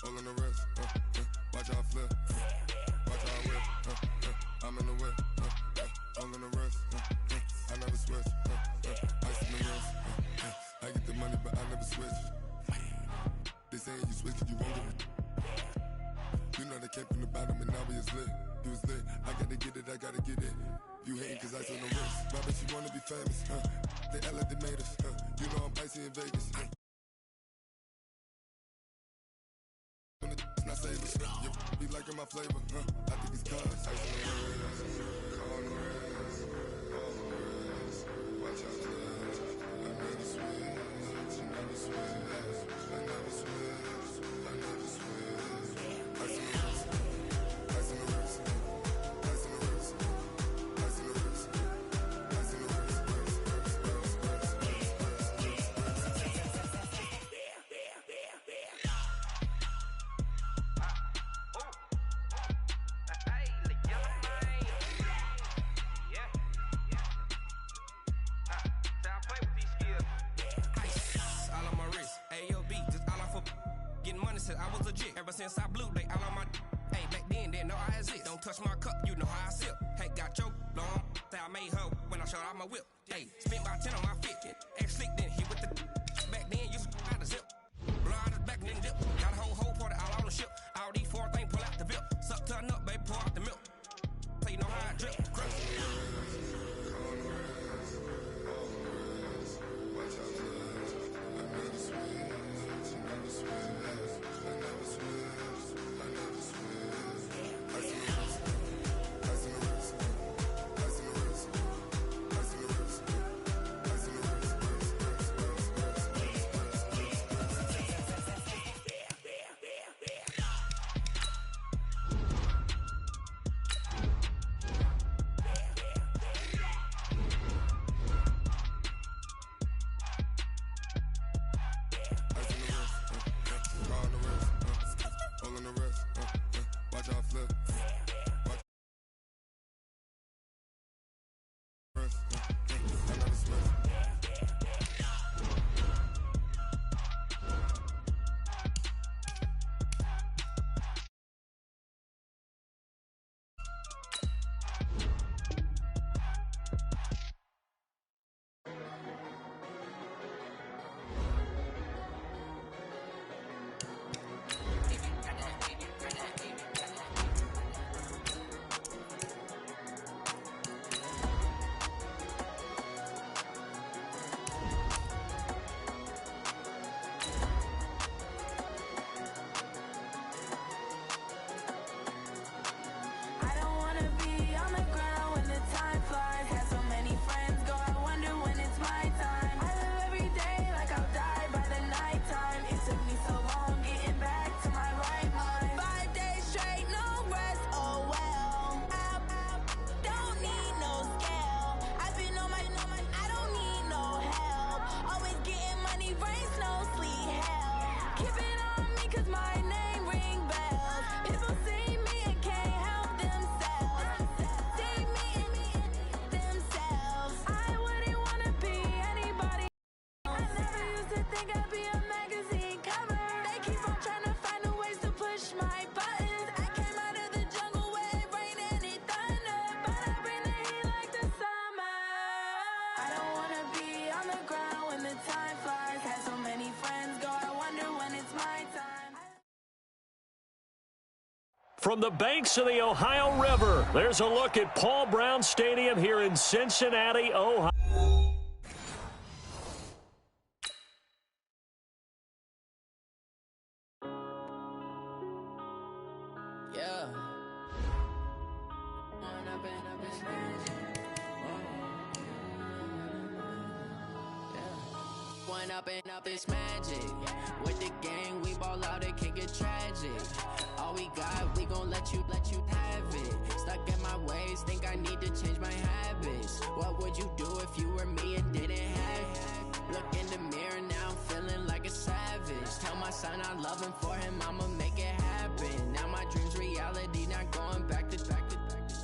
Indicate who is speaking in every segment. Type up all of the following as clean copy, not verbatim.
Speaker 1: all on the wrist, watch how I flip, watch how I whip, I'm in the whip, all on the wrist, I never switch, ice in the wrist, I get the money but I never switch. They saying you switch and you won't get it. You know they came from the bottom and now we is lit. You was lit, I gotta get it, I gotta get it. You hating cause ice on the wrist, but I bet you wanna be famous, They act like they made us, you know I'm icy in Vegas, Not save us, you be liking my flavor, I think it's cause ice on the wrist, on the wrist, on the wrist, watch out for this. I never switch, I never switch, I never switch, I never switch. Ice on the wrist, ice on the wrist, ice on the wrist, ice on the wrist, ice on the wrist,
Speaker 2: I was legit ever since I blew they all on my hey back then didn't know I exist. Don't touch my cup, you know how I sip. Hey, got your long say I made her when I showed out my whip. Hey, spent about 10 on my fit. Ex slick then he with the back then used to out the zip. Blow out his back and then dip. Got a whole party all on the ship. All these four things pull out the bip. Suck turn up, baby, pour out the milk. So you know how I drip. Crush.
Speaker 3: From the banks of the Ohio River, there's a look at Paul Brown Stadium here in Cincinnati, Ohio.
Speaker 4: Up this magic with the gang, we ball out, it can get tragic. All we got, we gon' let you have it. Stuck in my ways, think I need to change my habits. What would you do if you were me and didn't have it? Look in the mirror now, I'm feeling like a savage. Tell my son I love him, for him I'ma make it happen. Now my dream's reality, not going back to.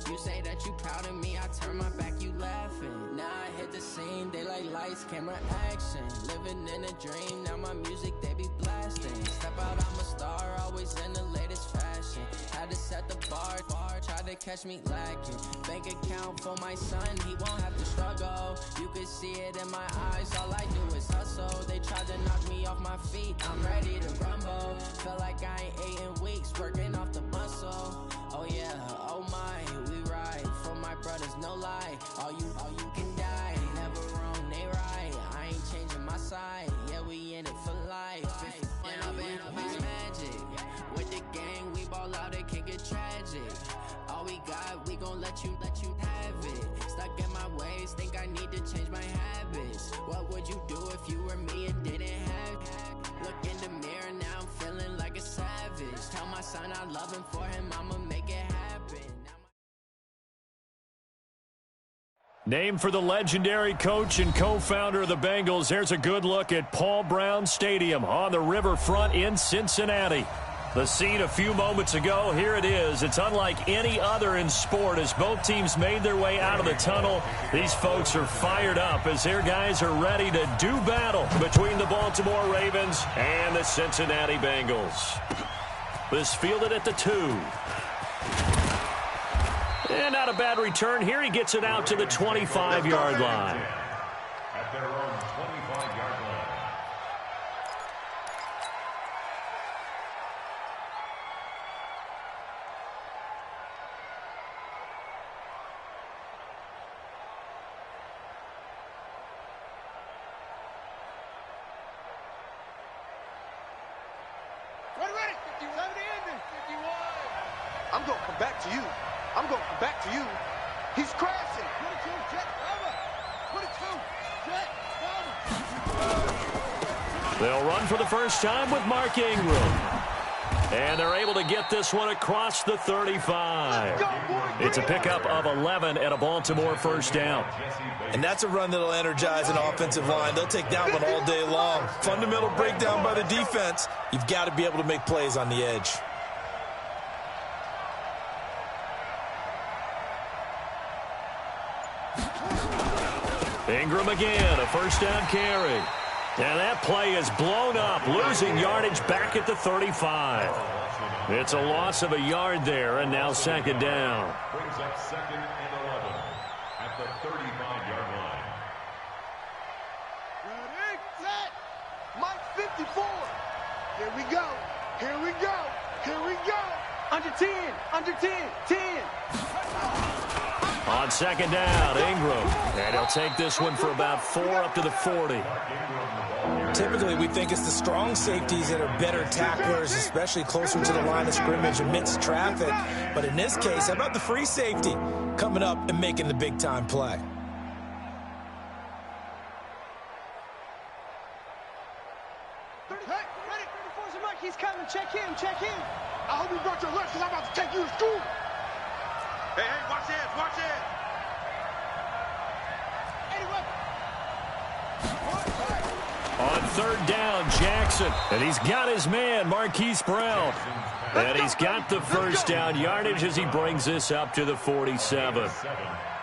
Speaker 4: You say that you proud of me, I turn my back, you laughing. Now I hit the scene, they like lights, camera action. Living in a dream, now my music they be blasting. Step out, I'm a star, always in the latest fashion. Had to set the bar, tried to catch me lacking. Bank account for my son, he won't have to struggle. You could see it in my eyes, all I do is hustle. They tried to knock me off my feet, I'm ready to rumble. Feel like I ain't ate in weeks, working off the muscle. Oh yeah, oh my, we ride for my brothers, no lie. All you can die, never wrong, they right. I ain't changing my side, yeah, we in it for life. And I've been magic. With the gang, we ball out, it can get tragic. All we got, we gon' let you have it. Stuck in my ways, think I need to change my habits. What would you do if you were me and didn't have it? Look in the mirror, now I'm feeling like a savage. Tell my son I love him, for him I'ma make it happen.
Speaker 3: Named for the legendary coach and co-founder of the Bengals, here's a good look at Paul Brown Stadium on the riverfront in Cincinnati. The scene a few moments ago, here it is. It's unlike any other in sport as both teams made their way out of the tunnel. These folks are fired up as their guys are ready to do battle between the Baltimore Ravens and the Cincinnati Bengals. This fielded at the 2. And not a bad return here. He gets it out to the 25-yard line.
Speaker 5: At their own 25-yard line.
Speaker 6: Ready. 70 in, 51. I'm going to come back to you. I'm going to come back to you. He's crashing. 22, jet, cover. 22, jet, cover.
Speaker 3: They'll run for the first time with Mark Ingram. And they're able to get this one across the 35. It's a pickup of 11 and a Baltimore first down.
Speaker 7: And that's a run that'll energize an offensive line. They'll take that one all day long. Fundamental breakdown by the defense. You've got to be able to make plays on the edge.
Speaker 3: Ingram again, a first down carry. And that play is blown up, losing yardage back at the 35. It's a loss of a yard there, and now second down.
Speaker 5: Brings up 2nd and 11 at the 35-yard line.
Speaker 6: Ready, set. Mike 54. Here we go. Here we go. Here we go. Under 10. Under 10. 10.
Speaker 3: On second down, Ingram. And he'll take this one for about 4 up to the 40.
Speaker 7: Typically, we think it's the strong safeties that are better tacklers, especially closer to the line of scrimmage amidst traffic. But in this case, how about the free safety coming up and making the big-time play?
Speaker 6: Ready. 34's Mike. He's coming. Check him. Check him. I hope you brought your lunch because I'm about to take you to school. Hey, watch it. Watch it.
Speaker 3: On third down, Jackson. And he's got his man, Marquise Brown. And he's got the first down yardage as he brings this up to the 47.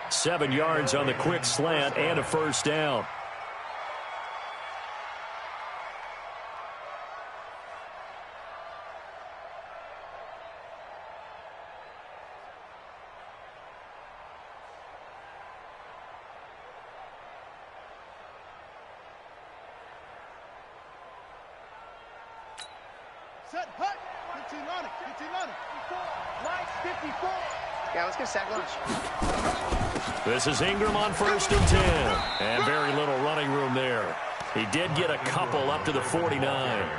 Speaker 3: 7 yards on the quick slant and a first down.
Speaker 6: Set, hut. 15 on it. 15 on it. Mike 54. Yeah, let's get sack lunch.
Speaker 3: This is Ingram on 1st and 10. And very little running room there. He did get a couple up to the 49.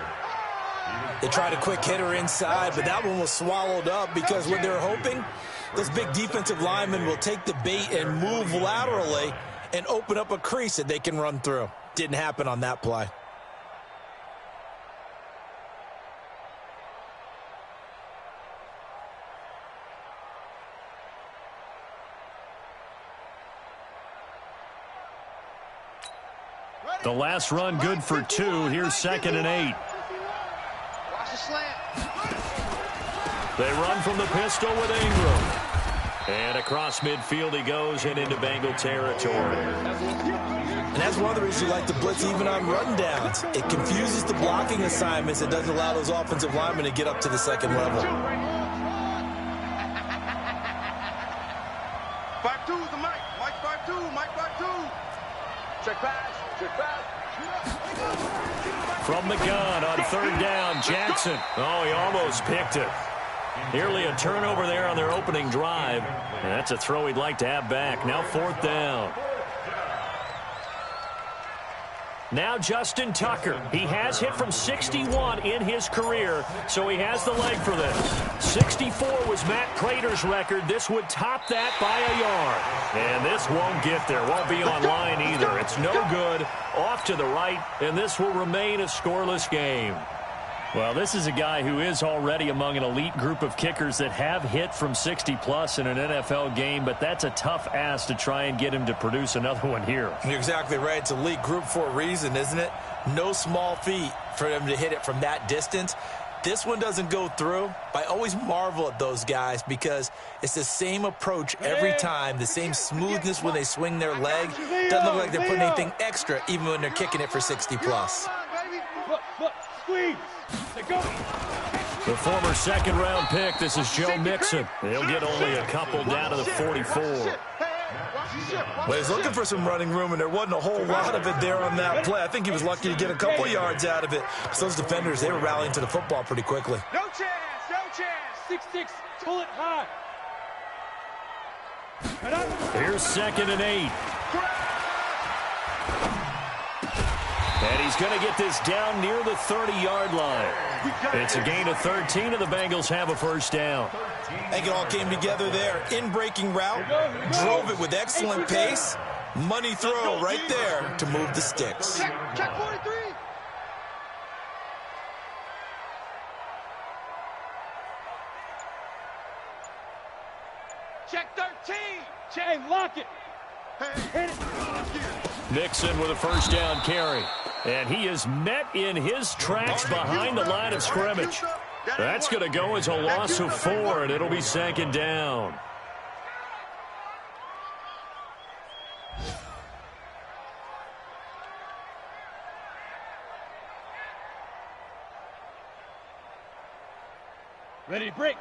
Speaker 7: They tried a quick hitter inside, but that one was swallowed up because what they're hoping, those big defensive linemen will take the bait and move laterally and open up a crease that they can run through. Didn't happen on that play.
Speaker 3: The last run good for 2. Here's 2nd and 8.
Speaker 6: Watch the slant.
Speaker 3: They run from the pistol with Ingram. And across midfield he goes and into Bengal territory.
Speaker 7: And that's one of the reasons you like to blitz even on run downs. It confuses the blocking assignments. It doesn't allow those offensive linemen to get up to the second level.
Speaker 6: 5-2 is the Mike. Mike 5-2. Mike 5-2. Check pass. Check pass.
Speaker 3: From the gun on third down, Jackson. Oh, he almost picked it. Nearly a turnover there on their opening drive. And that's a throw he'd like to have back. Now fourth down. Now Justin Tucker. He has hit from 61 in his career, so he has the leg for this. 64 was Matt Prater's record. This would top that by a yard. And this won't get there. Won't be on line either. It's no good. Off to the right, and this will remain a scoreless game. Well, this is a guy who is already among an elite group of kickers that have hit from 60-plus in an NFL game, but that's a tough ask to try and get him to produce another one here.
Speaker 7: You're exactly right. It's elite group for a reason, isn't it? No small feat for him to hit it from that distance. This one doesn't go through. I always marvel at those guys because it's the same approach every time, the same smoothness when they swing their leg. Doesn't look like they're putting anything extra even when they're kicking it for 60-plus.
Speaker 6: Squeeze.
Speaker 3: The former second-round pick, this is Joe Mixon. He'll get only a couple down to the 44.
Speaker 7: Well, he's looking for some running room, and there wasn't a whole lot of it there on that play. I think he was lucky to get a couple yards out of it. So those defenders, they were rallying to the football pretty quickly.
Speaker 6: No chance, no chance. 6-6, pull it high.
Speaker 3: Here's 2nd and 8. And he's going to get this down near the 30-yard line. It's a gain of 13, and the Bengals have a first down.
Speaker 7: I think it all came together there. In-breaking route, drove it with excellent pace. Money throw right there to move the sticks.
Speaker 6: Check 43. Check 13. Check, lock it. Hit it.
Speaker 3: Nixon with a first down carry. And he is met in his tracks behind the line of scrimmage. That's going to go as a loss of 4, and it'll be 2nd down.
Speaker 6: Ready to break.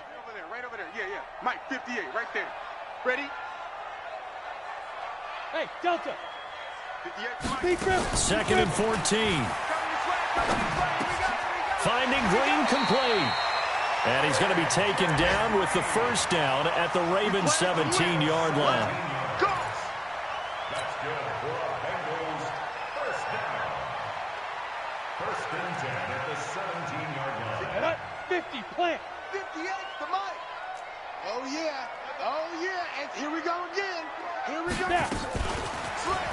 Speaker 6: Right over there. Yeah. Mike, 58, right there. Ready? Hey, Delta. 58.
Speaker 3: 2nd and 14. Finding Green complete. And he's going to be taken down with the first down at the Ravens' 17-yard line.
Speaker 5: That's good for Bengals. First down. 1st and 10 at the 17-yard line.
Speaker 6: 50, plant. 58 to Mike. Oh, yeah. And here we go again. Here we go. Now. Slam.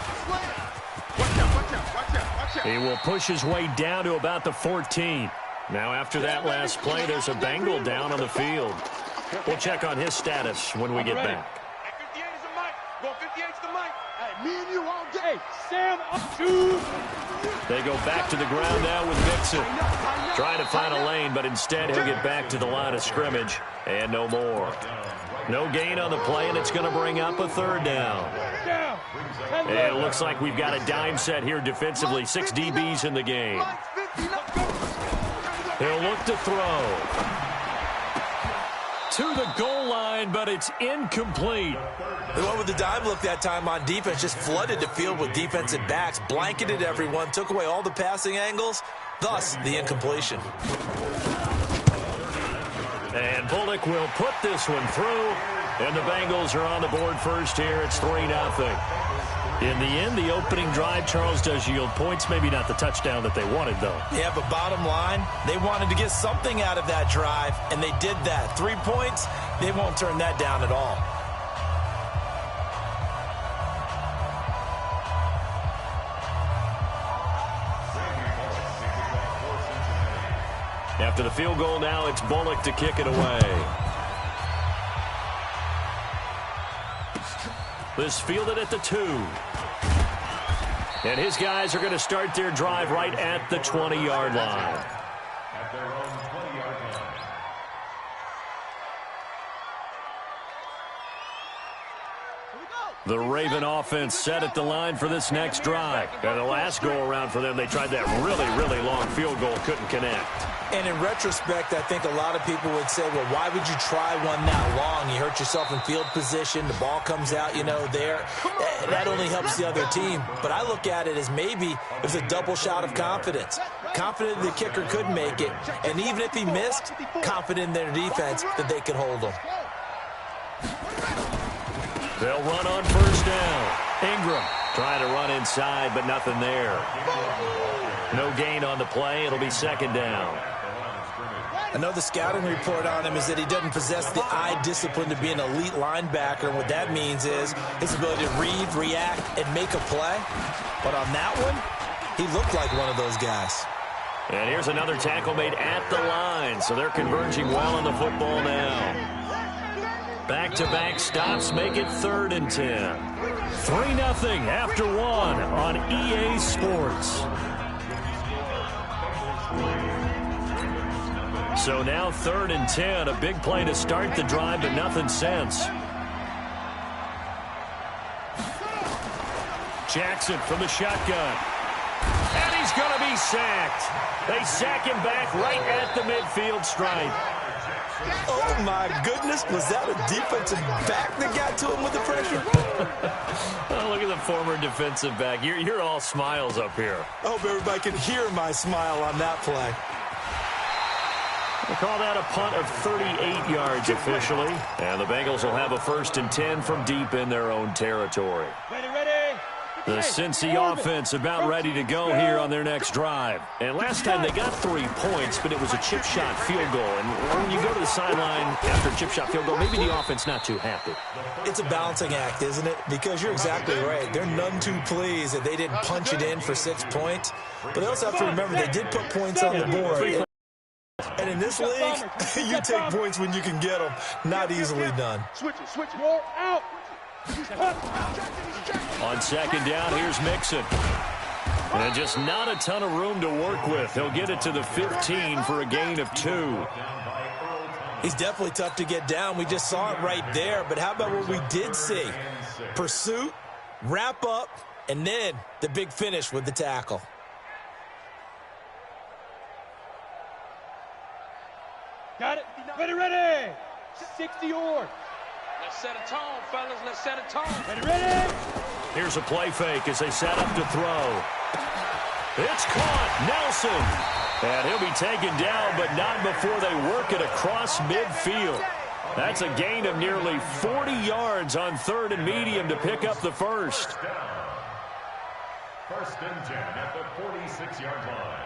Speaker 6: Watch out.
Speaker 3: He will push his way down to about the 14. Now, after that last play, there's a Bengal down on the field. We'll check on his status when we get back.
Speaker 6: 58 is the Mike. Go 58 to the Mike. Hey, me and you all day. Sam, up to.
Speaker 3: They go back to the ground now with Mixon. Trying to find a lane, but instead he'll get back to the line of scrimmage. And no more. No gain on the play, and it's going to bring up a 3rd down. And it looks like we've got a dime set here defensively. 6 DBs in the game. He'll look to throw. To the goal line, but it's incomplete.
Speaker 7: The one with the dive look that time on defense just flooded the field with defensive backs, blanketed everyone, took away all the passing angles, thus the incompletion.
Speaker 3: And Bullock will put this one through, and the Bengals are on the board first here. It's 3-0. In the end, the opening drive, Charles, does yield points. Maybe not the touchdown that they wanted, though.
Speaker 7: Yeah, but bottom line, they wanted to get something out of that drive, and they did that. 3 points, they won't turn that down at all.
Speaker 3: After the field goal now, it's Bullock to kick it away. This fielded at the 2. And his guys are going to start their drive right at the 20-yard line.
Speaker 5: At their own 20-yard line.
Speaker 3: The Raven offense set at the line for this next drive. And the last go-around for them, they tried that really, really long field goal, couldn't connect.
Speaker 7: And in retrospect, I think a lot of people would say, well, why would you try one that long? You hurt yourself in field position. The ball comes out, there. That only helps the other team. But I look at it as maybe it was a double shot of confidence. Confident the kicker could make it. And even if he missed, confident in their defense that they could hold him.
Speaker 3: They'll run on first down. Ingram trying to run inside, but nothing there. No gain on the play. It'll be second down.
Speaker 7: I know the scouting report on him is that he doesn't possess the eye discipline to be an elite linebacker. What that means is his ability to read, react, and make a play. But on that one, he looked like one of those guys.
Speaker 3: And here's another tackle made at the line, so they're converging well on the football now. Back-to-back stops make it 3rd and 10. 3-0 after 1 on EA Sports. So now 3rd and 10, a big play to start the drive, but nothing since. Jackson from the shotgun. And he's going to be sacked. They sack him back right at the midfield stripe.
Speaker 7: Oh, my goodness. Was that a defensive back that got to him with the pressure?
Speaker 3: Oh, look at the former defensive back. You're all smiles up here.
Speaker 7: I hope everybody can hear my smile on that play.
Speaker 3: We'll call that a punt of 38 yards officially. And the Bengals will have a 1st and 10 from deep in their own territory. The Cincy offense about ready to go here on their next drive. And last time they got 3 points, but it was a chip shot field goal. And when you go to the sideline after a chip shot field goal, maybe the offense not too happy.
Speaker 7: It's a balancing act, isn't it? Because you're exactly right. They're none too pleased that they didn't punch it in for 6 points. But they also have to remember they did put points on the board. And in this league, you take points when you can get them. Not easily done.
Speaker 6: Switch it, roll out.
Speaker 3: On second down, here's Mixon. And just not a ton of room to work with. He'll get it to the 15 for a gain of 2.
Speaker 7: He's definitely tough to get down. We just saw it right there. But how about what we did see? Pursuit, wrap up, and then the big finish with the tackle.
Speaker 8: Got it. Ready. 60 yards. Let's set a tone, fellas. Let's set a tone. Ready.
Speaker 3: Here's a play fake as they set up to throw. It's caught. Nelson. And he'll be taken down, but not before they work it across midfield. That's a gain of nearly 40 yards on 3rd and medium to pick up the first.
Speaker 5: 1st and 10 at the 46-yard line.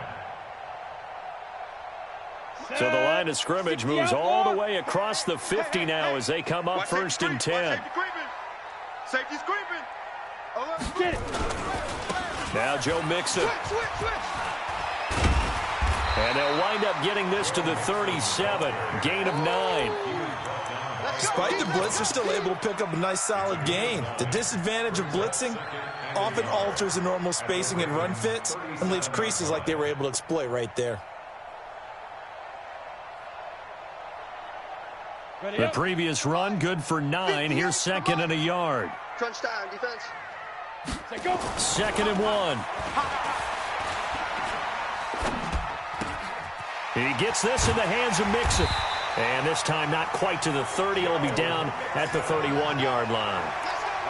Speaker 3: So the line of scrimmage moves all the way across the 50 now as they come up 1st and 10.
Speaker 6: Safety's creeping.
Speaker 8: Get it.
Speaker 3: Now Joe Mixon. And they'll wind up getting this to the 37. Gain of 9.
Speaker 7: Despite the blitz, they're still able to pick up a nice solid gain. The disadvantage of blitzing often alters the normal spacing and run fits and leaves creases like they were able to exploit right there.
Speaker 3: The previous run, good for 9. Here's 2nd and a yard.
Speaker 6: Crunch time, defense.
Speaker 3: 2nd and 1. He gets this in the hands of Mixon. And this time not quite to the 30. It'll be down at the 31-yard line.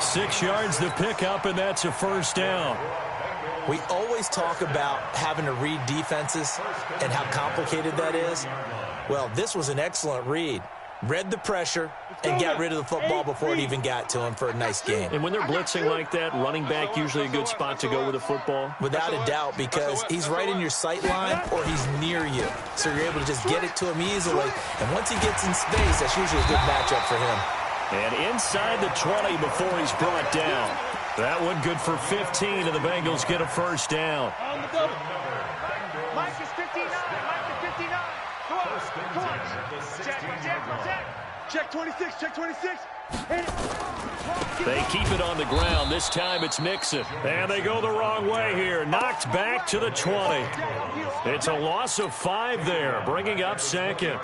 Speaker 3: 6 yards the pickup, and that's a 1st down.
Speaker 7: We always talk about having to read defenses and how complicated that is. Well, this was an excellent read. Read the pressure and got rid of the football before it even got to him for a nice game.
Speaker 3: And when they're blitzing like that, running back usually a good spot to go with the football?
Speaker 7: Without a doubt, because he's right in your sight line or he's near you. So you're able to just get it to him easily. And once he gets in space, that's usually a good matchup for him.
Speaker 3: And inside the 20 before he's brought down. That one good for 15, and the Bengals get a 1st down.
Speaker 8: Mike is 59. Mike is 59. Come on.
Speaker 6: Check 26, check 26.
Speaker 3: They keep it on the ground. This time it's Mixon. And they go the wrong way here. Knocked back to the 20. It's a loss of 5 there, bringing up 2nd.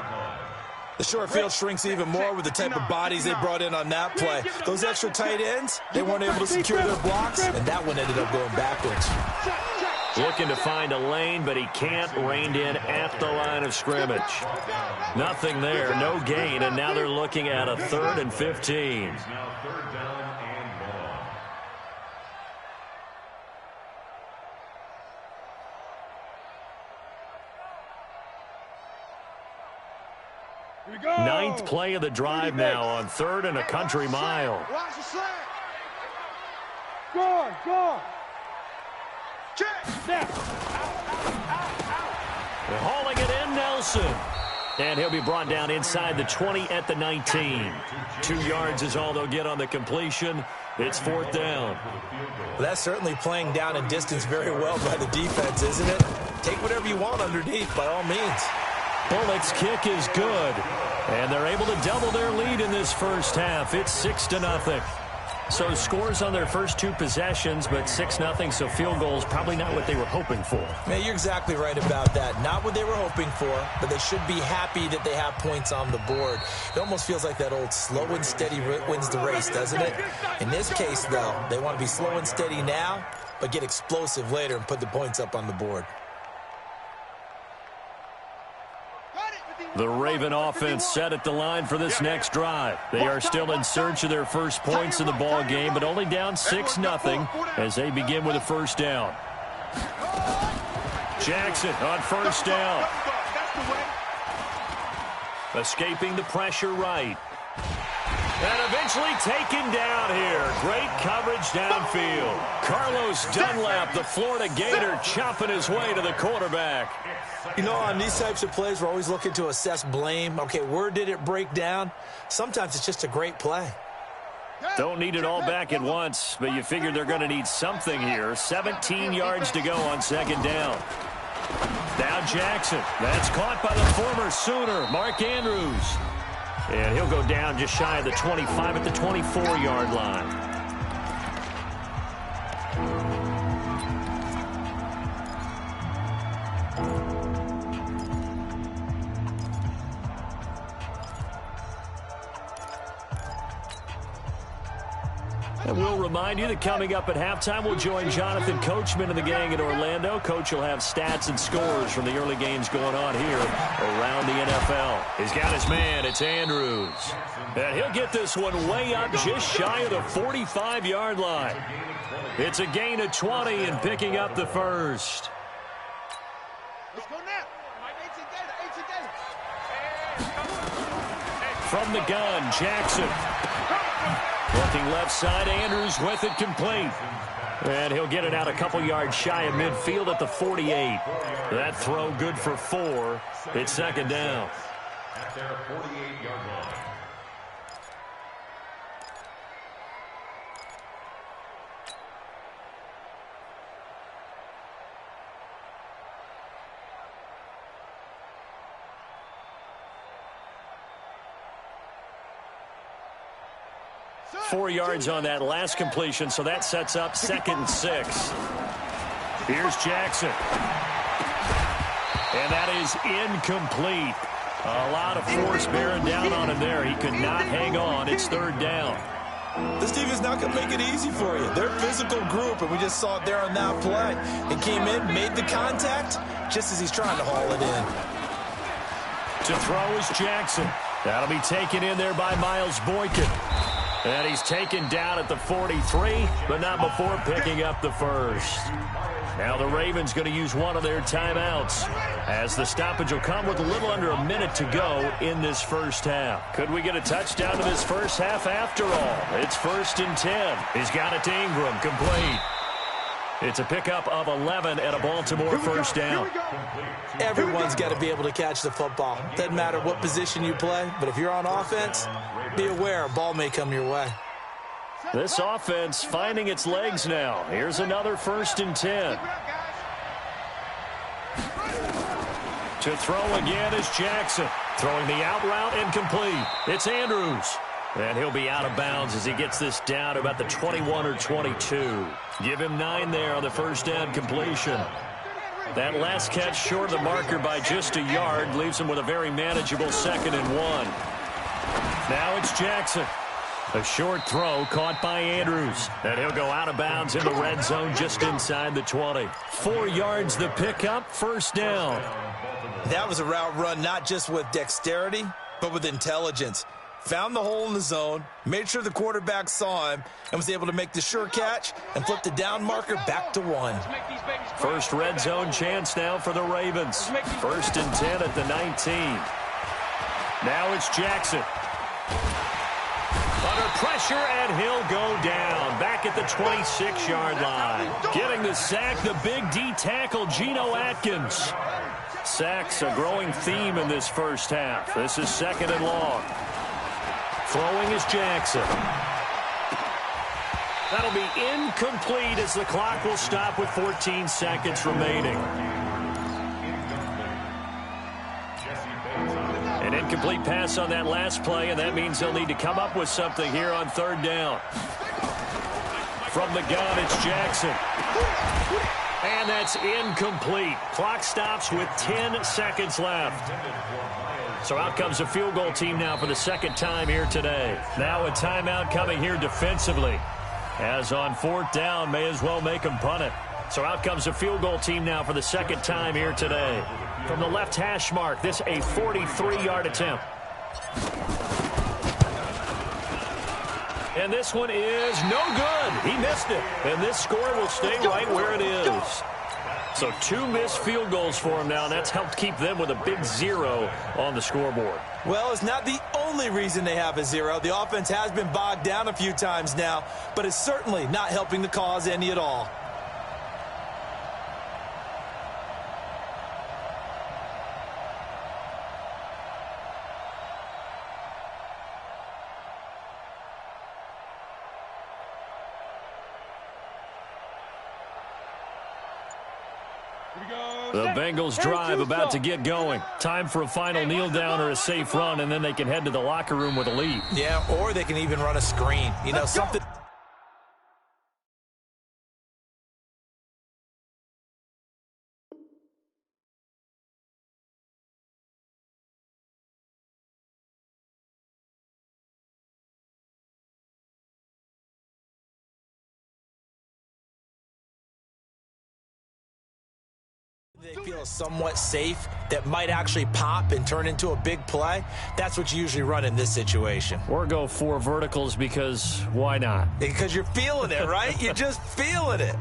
Speaker 7: The short field shrinks even more with the type of bodies they brought in on that play. Those extra tight ends, they weren't able to secure their blocks, and that one ended up going backwards.
Speaker 3: Looking to find a lane, but he can't. Reined in at the line of scrimmage. Nothing there, no gain, and now they're looking at a 3rd and 15. Ninth play of the drive now on 3rd and a country mile.
Speaker 6: Watch the slant.
Speaker 8: Go.
Speaker 6: Check.
Speaker 8: Snap.
Speaker 3: They're hauling it in, Nelson. And he'll be brought down inside the 20 at the 19. 2 yards is all they'll get on the completion. It's 4th down.
Speaker 7: Well, that's certainly playing down in distance very well by the defense, isn't it? Take whatever you want underneath, by all means.
Speaker 3: Bullock's kick is good. And they're able to double their lead in this first half. It's 6-0. So scores on their first 2 possessions, but 6-0, so field goals probably not what they were hoping for.
Speaker 7: Man, you're exactly right about that. Not what they were hoping for, but they should be happy that they have points on the board. It almost feels like that old slow and steady wins the race, doesn't it? In this case, though, they want to be slow and steady now, but get explosive later and put the points up on the board.
Speaker 3: The Raven offense set at the line for this next drive. They are still in search of their first points in the ball game, but only down 6-0 as they begin with a first down. Jackson on first down. Escaping the pressure right. And eventually taken down here. Great coverage downfield. Carlos Dunlap, the Florida Gator, chopping his way to the quarterback.
Speaker 7: You know, on these types of plays, we're always looking to assess blame. Okay, where did it break down? Sometimes it's just a great play.
Speaker 3: Don't need it all back at once, but you figure they're going to need something here. 17 yards to go on 2nd down. Now Jackson. That's caught by the former Sooner, Mark Andrews. And he'll go down just shy of the 25 at the 24-yard line. And we'll remind you that coming up at halftime, we'll join Jonathan Coachman and the gang in Orlando. Coach will have stats and scores from the early games going on here around the NFL. He's got his man. It's Andrews. And he'll get this one way up just shy of the 45-yard line. It's a gain of 20 and picking up the first.
Speaker 6: Let's go now.
Speaker 3: From the gun, Jackson. Looking left side, Andrews with it complete. And he'll get it out a couple yards shy of midfield at the 48. That throw good for 4. It's 2nd down.
Speaker 5: At their 48-yard line.
Speaker 3: Four yards on that last completion, so that sets up 2nd and 6. Here's Jackson. And that is incomplete. A lot of force bearing down on him there. He could not hang on. It's 3rd down.
Speaker 7: This team is not going to make it easy for you. They're a physical group, and we just saw it there on that play. He came in, made the contact, just as he's trying to haul it in.
Speaker 3: To throw is Jackson. That'll be taken in there by Miles Boykin. And he's taken down at the 43, but not before picking up the first. Now the Ravens going to use one of their timeouts, as the stoppage will come with a little under a minute to go in this first half. Could we get a touchdown in this first half after all? It's 1st and 10. He's got it to Ingram, complete. It's a pickup of 11 and a Baltimore first down.
Speaker 7: Everyone's got to be able to catch the football. Doesn't matter what position you play, but if you're on offense, be aware a ball may come your way.
Speaker 3: This offense finding its legs now. Here's another 1st and 10. To throw again is Jackson. Throwing the out route incomplete. It's Andrews. And he'll be out of bounds as he gets this down to about the 21 or 22. Give him 9 there on the first down completion. That last catch short of the marker by just a yard leaves him with a very manageable 2nd and 1. Now it's Jackson. A short throw caught by Andrews. And he'll go out of bounds in the red zone just inside the 20. 4 yards the pickup, 1st down.
Speaker 7: That was a route run not just with dexterity, but with intelligence. Found the hole in the zone, made sure the quarterback saw him, and was able to make the sure catch and flip the down marker back to 1.
Speaker 3: First red zone chance now for the Ravens. 1st and 10 at the 19. Now it's Jackson. Under pressure, and he'll go down. Back at the 26-yard line. Getting the sack, the big D tackle, Geno Atkins. Sacks a growing theme in this first half. This is 2nd and long. Throwing is Jackson. That'll be incomplete as the clock will stop with 14 seconds remaining. An incomplete pass on that last play, and that means they'll need to come up with something here on 3rd down. From the gun, it's Jackson. And that's incomplete. Clock stops with 10 seconds left. So out comes a field goal team now for the 2nd time here today. Now a timeout coming here defensively. As on 4th down, may as well make them punt it. So out comes a field goal team now for the 2nd time here today. From the left hash mark, this a 43-yard attempt. And this one is no good. He missed it. And this score will stay right where it is. So 2 missed field goals for him now, and that's helped keep them with a big 0 on the scoreboard.
Speaker 7: Well, it's not the only reason they have a 0. The offense has been bogged down a few times now, but it's certainly not helping the cause any at all.
Speaker 3: The Bengals drive about to get going. Time for a final kneel down or a safe run, and then they can head to the locker room with a lead.
Speaker 7: Yeah, or they can even run a screen. You know, something. They feel somewhat safe that might actually pop and turn into a big play. That's what you usually run in this situation.
Speaker 3: Or go 4 verticals because why not?
Speaker 7: Because you're feeling it, right? You're just feeling it.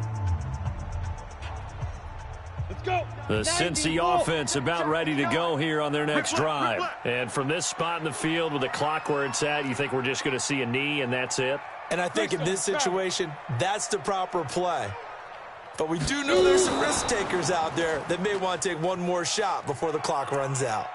Speaker 8: Let's go.
Speaker 3: The Cincy offense about ready to go here on their next drive. And from this spot in the field with the clock where it's at, you think we're just going to see a knee and that's it?
Speaker 7: And I think in this situation, that's the proper play. But we do know there's some risk takers out there that may want to take one more shot before the clock runs out.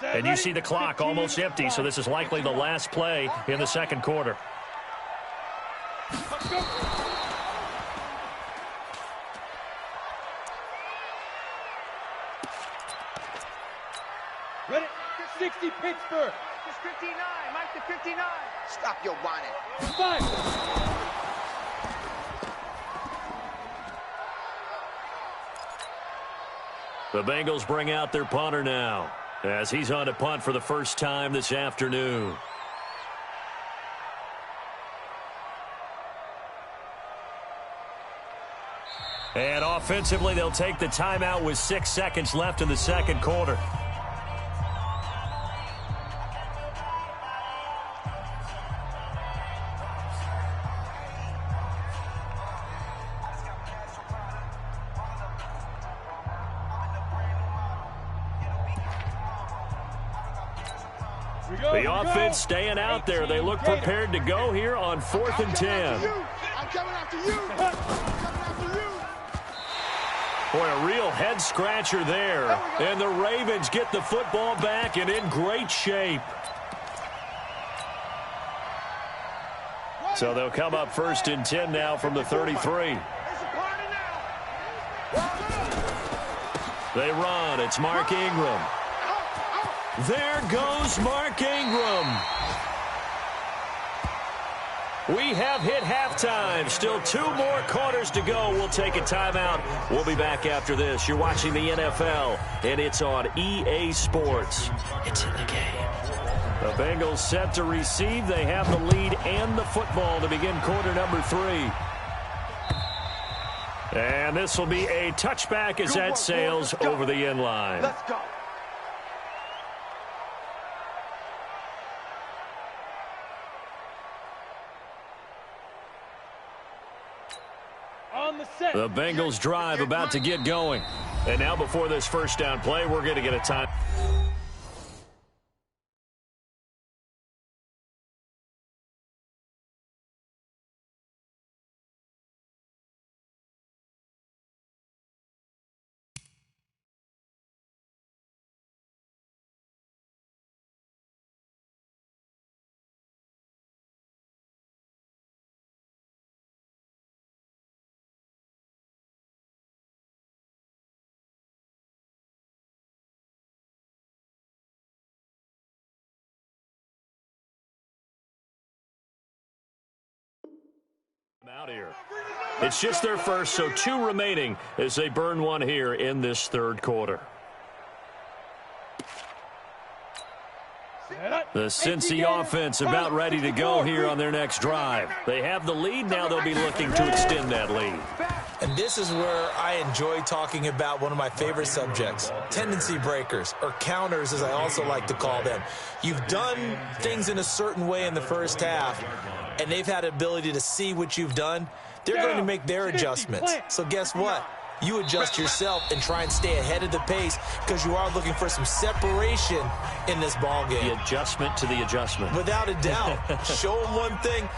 Speaker 3: And you see the clock almost empty, so this is likely the last play in the 2nd quarter.
Speaker 8: Let's go. Ready? 60 Pittsburgh.
Speaker 6: It's 59. Mike to 59. Stop your whining.
Speaker 8: 5.
Speaker 3: The Bengals bring out their punter now as he's on to punt for the first time this afternoon. And offensively, they'll take the timeout with 6 seconds left in the 2nd quarter. The offense staying out there. They look prepared to go here on 4th and 10.
Speaker 6: I'm coming after you. I'm coming after you.
Speaker 3: Boy, a real head-scratcher there. And the Ravens get the football back and in great shape. So they'll come up 1st and 10 now from the 33. They run. It's Mark Ingram. There goes Mark Ingram. We have hit halftime. Still 2 more quarters to go. We'll take a timeout. We'll be back after this. You're watching the NFL, and it's on EA Sports. It's in the game. The Bengals set to receive. They have the lead and the football to begin quarter number 3. And this will be a touchback as that sails over the end line.
Speaker 6: Let's go.
Speaker 3: The Bengals drive about to get going. And now before this first down play, we're going to get a time. Out here. It's just their first, so 2 remaining as they burn one here in this third quarter. The Cincy offense about ready to go here on their next drive. They have the lead. Now they'll be looking to extend that lead.
Speaker 7: And this is where I enjoy talking about one of my favorite subjects, tendency breakers, or counters as I also like to call them. You've done things in a certain way in the first half, and they've had the ability to see what you've done. They're going to make their adjustments. So guess what? You adjust yourself and try and stay ahead of the pace because you are looking for some separation in this ball game.
Speaker 3: The adjustment to the adjustment.
Speaker 7: Without a doubt. Show them one thing.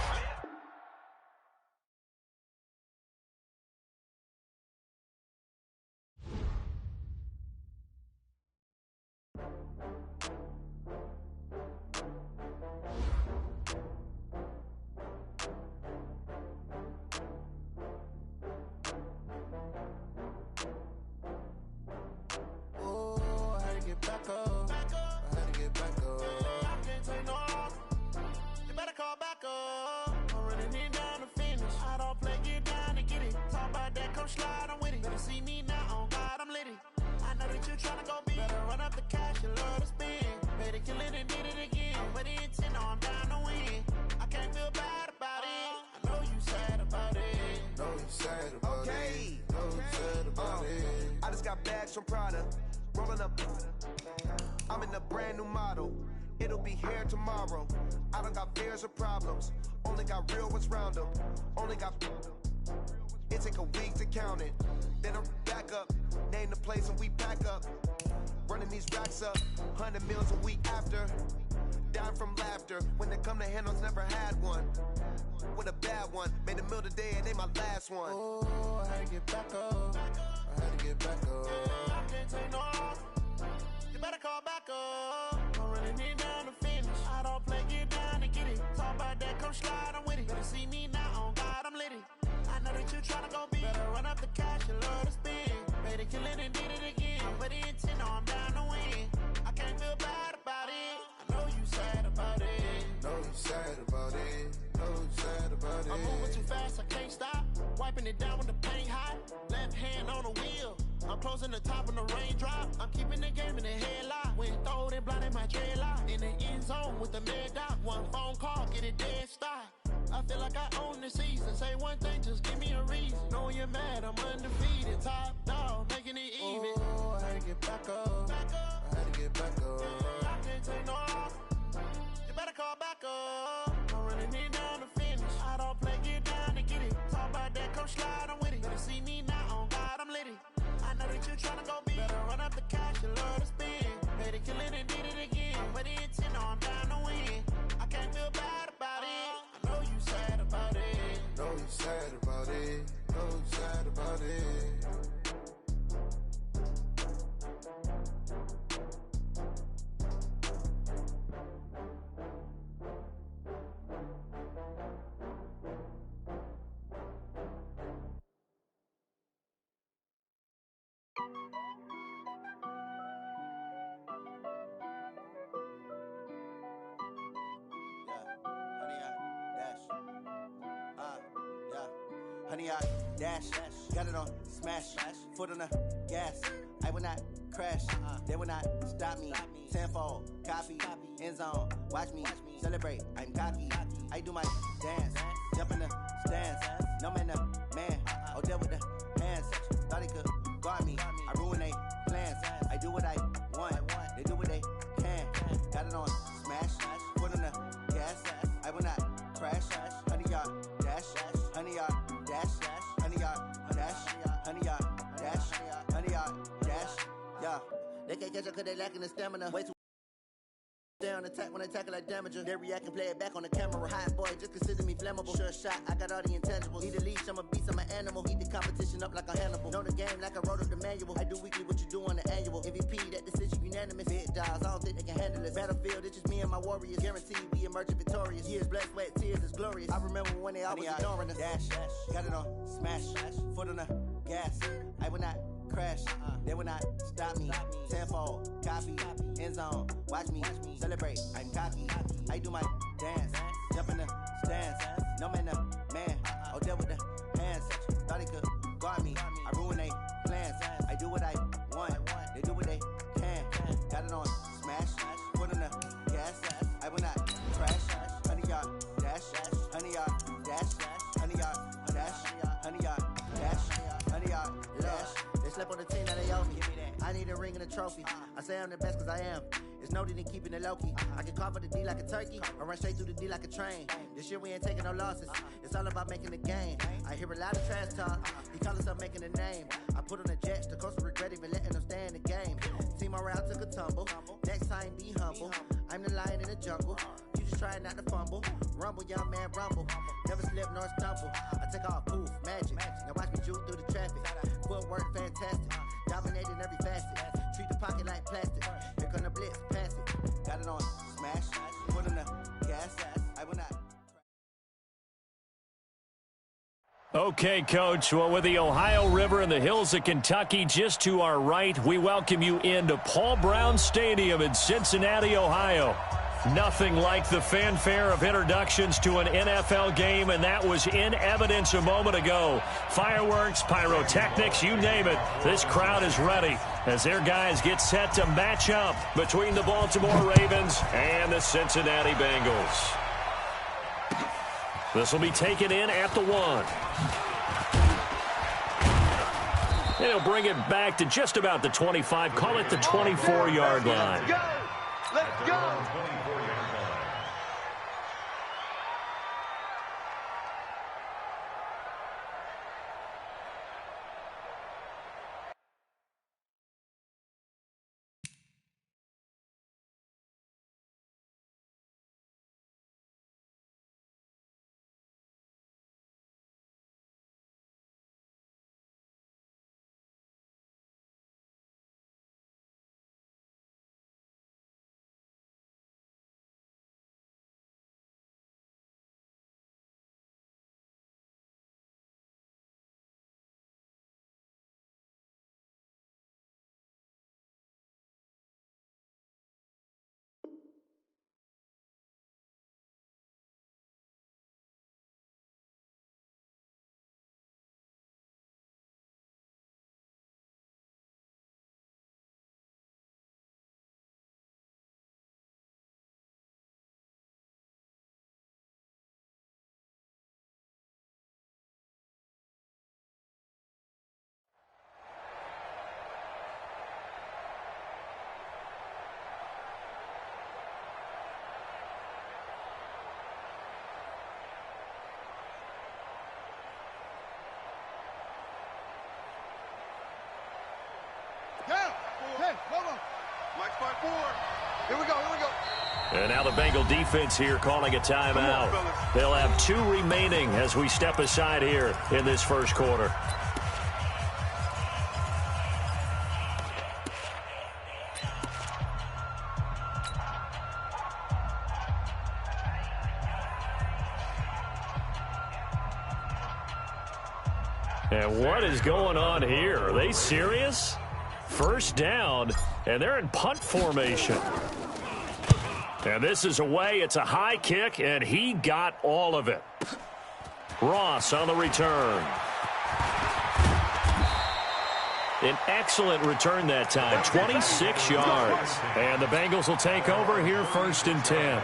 Speaker 9: From Prada, rolling up. I'm in a brand new model. It'll be here tomorrow. I don't got fears or problems. Only got real ones round them. Only got. It take a week to count it. Then I'm back up. Name the place and we pack up. Running these racks up. 100 meals a week after. Dying from laughter. When they come to handles, never had one. With a bad one. Made a meal today and they my last one. Oh, I had to get back up. I had to get back up. I can't take no off. You better call back up. I'm running it down to finish. I don't play, get down and get it. Talk about that, come slide, I'm with it. Better see me now, on God, I'm litty. I know that you tryna go big. Better run up the cash, you love to spin. Made a killing and did it again. But the intent, no, I'm down to win. I can't feel bad about it. I know you sad about it. Know you sad about it. Know you sad about it. I'm moving too fast, I can't stop. Wiping it down with the paint hot. Left hand on the wheel. I'm closing the top on the raindrop. I'm keeping the game in the headlock. When throwed and blinded my dreadlock. In the end zone with the mad dot. One phone call, get it dead stop. I feel like I own the season. Say one thing, just give me a reason. Knowing you're mad, I'm undefeated. Top dog, making it even. Oh, I had to get back up. I had to get back up. I can't take no off. You better call back up. I'm running it down to finish. I don't play, get down and get it. Talk about that, come slide, I'm with it. Better see me now, on God, I'm litty. I know that you tryna go big. Better run up the cash, you love to spin. Made a killing and did it again. But the intent, no, I'm down to win. I can't feel bad about it. I know you sad about it. Know you sad about it. Know you sad about it.
Speaker 10: honey yard, dash, got it on, smash, foot on the gas. I will not crash, they will not stop me. Tenfold, copy, end zone, watch me celebrate. I'm cocky, I do my dance, jump in the stands. No man, man, oh there with the hands. Thought he could guard me, I ruin they plans. I do what I want, they do what they can. Got it on, smash, foot on the gas. I will not crash, honey yard, dash, honey yard, dash, honey yard, dash, honey yard, dash, honey yard, dash. Yeah, they can't catch up cause they lacking the stamina. Way too stay on attack when I tackle like damager. They react and play it back on the camera. Hot boy, just consider me flammable. Sure shot, I got all the intangibles. Need a leash, I'm a beast, I'm an animal. Eat the competition up like a Hannibal. Know the game like I wrote up the manual. I do weekly what you do on the annual. MVP, that decision unanimous. Big dogs, I don't think they can handle it. Battlefield, it's just me and my warriors. Guaranteed we emerging victorious. Years, blood, sweat, tears, is glorious. I remember when they always ignoring us. Dash, got it on, smash, foot on the gas. I will not crash, they will not stop me. Tenfold, copy, end zone, watch me celebrate. I'm cocky, I do my dance, jump in the stands. No man, man, oh there with the hands. Thought he could guard me, I ruin they plans. I do what I want, they do what they can. Got it on, smash, foot on the gas. I will not crash, honey yard, dash, honey yard, dash, honey yard, dash, honey yard, dash, honey yard, dash. They slept on the team, now they owe me. I need a ring and a trophy. I say I'm the best cause I am. It's no need in keeping it low-key. I can carve up the D like a turkey or run straight through the D like a train. This year we ain't taking no losses. It's all about making the game. I hear a lot of trash talk. He call himself making a name. I put on the Jets. The coach will regret even letting them stay in the game. Team around took a tumble. Next time be humble. I'm the lion in the jungle. You just trying not to fumble. Rumble, young man, rumble. Never slip nor stumble. I take off, poof, magic. Now watch me juke through the traffic. Footwork fantastic. Dominating every facet. Treat the pocket like plastic. Here come the blitz, pass it. Got it on, smash. Put in the gas. I will not.
Speaker 3: Okay, Coach. Well, with the Ohio River and the hills of Kentucky just to our right, we welcome you into Paul Brown Stadium in Cincinnati, Ohio. Nothing like the fanfare of introductions to an NFL game, and that was in evidence a moment ago. Fireworks, pyrotechnics, you name it. This crowd is ready as their guys get set to match up between the Baltimore Ravens and the Cincinnati Bengals. This will be taken in at the 1. And he'll bring it back to just about the 25. Call it the 24-yard line.
Speaker 6: Let's go! Let's go! Hey, come on. Mike's by 4. Here we go, here we go.
Speaker 3: And now the Bengal defense here calling a timeout. They'll have 2 remaining as we step aside here in this first quarter. And what is going on here? Are they serious? First down, and they're in punt formation. And this is away. It's a high kick, and he got all of it. Ross on the return. An excellent return that time, 26 yards. And the Bengals will take over here, 1st and 10.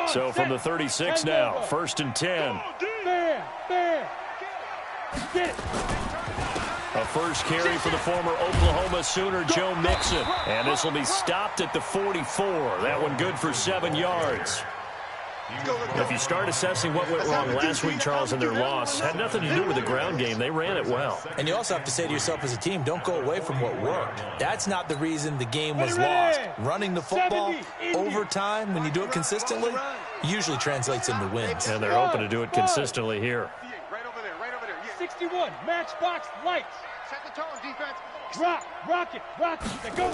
Speaker 3: So from the 36 now, 1st and 10. A first carry for the former Oklahoma Sooner, Joe Mixon. And this will be stopped at the 44. That one good for 7 yards. If you start assessing what went wrong last week, Charles, in their loss, had nothing to do with the ground game. They ran it well.
Speaker 7: And you also have to say to yourself as a team, don't go away from what worked. That's not the reason the game was lost. Running the football over time, when you do it consistently, usually translates into wins.
Speaker 3: And they're hoping to do it consistently here.
Speaker 8: Right over there. 61, matchbox lights. Set the tone, defense. Drop, rock it, go.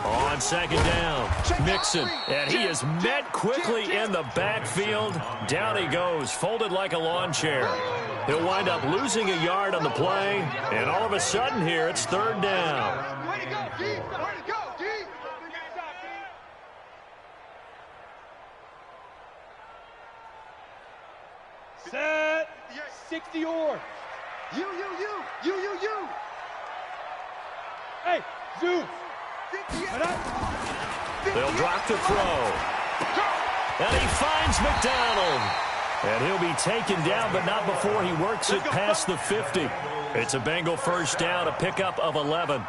Speaker 3: On 2nd down, Mixon, and he is met quickly in the backfield. Down he goes, folded like a lawn chair. He'll wind up losing a yard on the play, and all of a sudden here, it's 3rd down.
Speaker 6: Way to go, D. Way to go, D.
Speaker 8: Set. 60 yards.
Speaker 6: You.
Speaker 8: Hey, Zeus.
Speaker 3: They'll drop the throw. And he finds McDonald. And he'll be taken down, but not before he works it past the 50. It's a Bengal 1st down, a pickup of 11.